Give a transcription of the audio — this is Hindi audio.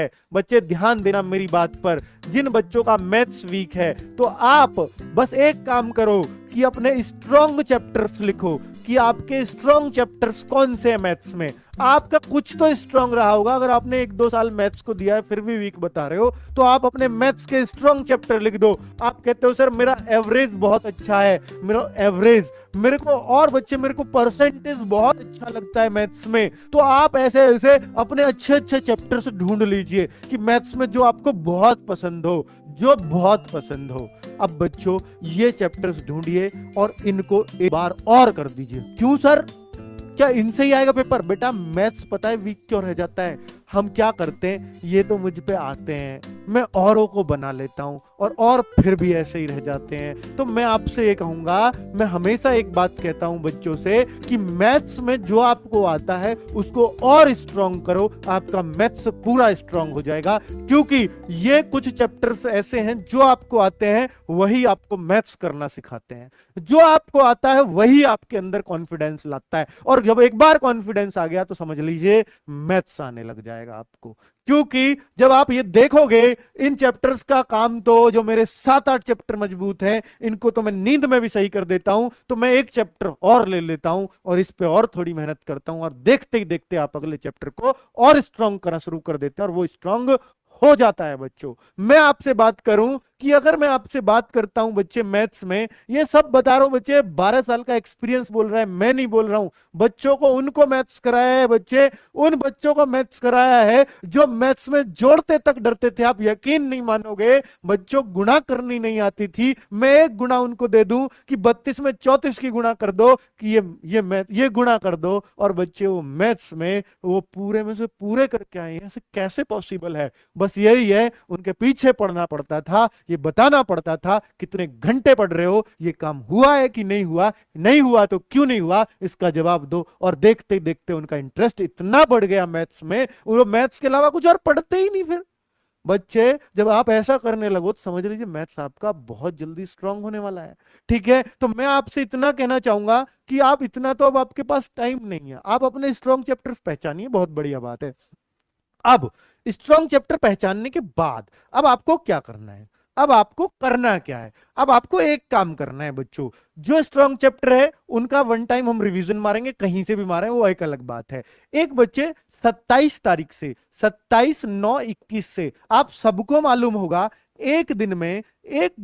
है। बच्चे ध्यान देना मेरी बात पर, जिन बच्चों का मैथ्स वीक है तो आप बस एक काम करो कि अपने स्ट्रॉन्ग चैप्टर्स लिखो कि आपके स्ट्रॉन्ग चैप्टर्स कौन से हैं मैथ्स में। आपका कुछ तो स्ट्रॉन्ग रहा होगा, अगर आपने 1-2 साल मैथ्स को दिया है फिर भी वीक बता रहे हो तो आप अपने मैथ्स के स्ट्रॉन्ग चैप्टर लिख दो। आप कहते हो सर मेरा एवरेज बहुत अच्छा है, मेरा एवरेज मेरे को, और बच्चे मेरे को परसेंटेज बहुत अच्छा लगता है मैथ्स में, तो आप ऐसे ऐसे अपने अच्छे अच्छे चैप्टर्स ढूंढ लीजिए कि मैथ्स में जो आपको बहुत पसंद हो, जो बहुत पसंद हो। अब बच्चों ये चैप्टर्स ढूंढिए और इनको एक बार और कर दीजिए। क्यों सर, क्या इनसे ही आएगा पेपर? बेटा मैथ्स पता है वीक क्यों रह जाता है? हम क्या करते हैं, ये तो मुझ पे आते हैं, मैं औरों को बना लेता हूं और फिर भी ऐसे ही रह जाते हैं। तो मैं आपसे ये कहूंगा, मैं हमेशा एक बात कहता हूं बच्चों से कि मैथ्स में जो आपको आता है उसको और स्ट्रांग करो, आपका मैथ्स पूरा स्ट्रांग हो जाएगा। क्योंकि ये कुछ चैप्टर्स ऐसे हैं जो आपको आते हैं वही आपको मैथ्स करना सिखाते हैं, जो आपको आता है वही आपके अंदर कॉन्फिडेंस लाता है, और जब एक बार कॉन्फिडेंस आ गया तो समझ लीजिए मैथ्स आने लग जाएगा आपको। क्योंकि जब आप ये देखोगे, इन चैप्टर्स का काम तो, जो मेरे 7-8 चैप्टर मजबूत हैं, इनको तो मैं नींद में भी सही कर देता हूं, तो मैं एक चैप्टर और ले लेता हूं और इस पे और थोड़ी मेहनत करता हूं, और देखते ही देखते आप अगले चैप्टर को और स्ट्रांग करना शुरू कर देते हैं और वो स्ट्रांग हो जाता है। बच्चों मैं आपसे बात करूं कि अगर मैं आपसे बात करता हूं बच्चे मैथ्स में, ये सब बता रहा हूं बच्चे, 12 साल का एक्सपीरियंस बोल रहा है, मैं नहीं बोल रहा हूं। बच्चों को उनको मैथ्स कराया है बच्चे, उन बच्चों को मैथ्स कराया है जो मैथ्स में जोड़ते तक डरते थे। आप यकीन नहीं मानोगे, बच्चों गुणा करनी नहीं आती थी, मैं एक गुणा उनको दे दूं कि 32 में 34 की गुणा कर दो, कि ये गुणा कर दो, और बच्चे वो मैथ्स में वो पूरे में से पूरे करके आए हैं। ऐसे कैसे पॉसिबल है? बस यही है, उनके पीछे पढ़ना पड़ता था, ये बताना पड़ता था कितने घंटे पढ़ रहे हो, ये काम हुआ है कि नहीं हुआ, नहीं हुआ तो क्यों नहीं हुआ, इसका जवाब दो। और देखते देखते उनका इंटरेस्ट इतना बढ़ गया मैथ्स में, वो मैथ्स के अलावा कुछ और पढ़ते ही नहीं। फिर बच्चे जब आप ऐसा करने लगो तो समझ लीजिए मैथ्स आपका बहुत जल्दी स्ट्रांग होने वाला है। ठीक है, तो मैं आपसे इतना कहना चाहूंगा कि आप इतना तो, अब आपके पास टाइम नहीं है, आप अपने स्ट्रांग चैप्टर्स पहचानिए, बहुत बढ़िया बात है। अब स्ट्रॉन्ग चैप्टर पहचानने के बाद अब आपको क्या करना है? अब आपको करना क्या है? अब आपको एक काम करना है बच्चों, जो स्ट्रॉन्ग चैप्टर है उनका वन टाइम हम रिवीजन मारेंगे, कहीं से भी मारें वो एक अलग बात है। एक बच्चे 27 तारीख से, 27/9/21 से, आप सबको मालूम होगा एक दिन में, एक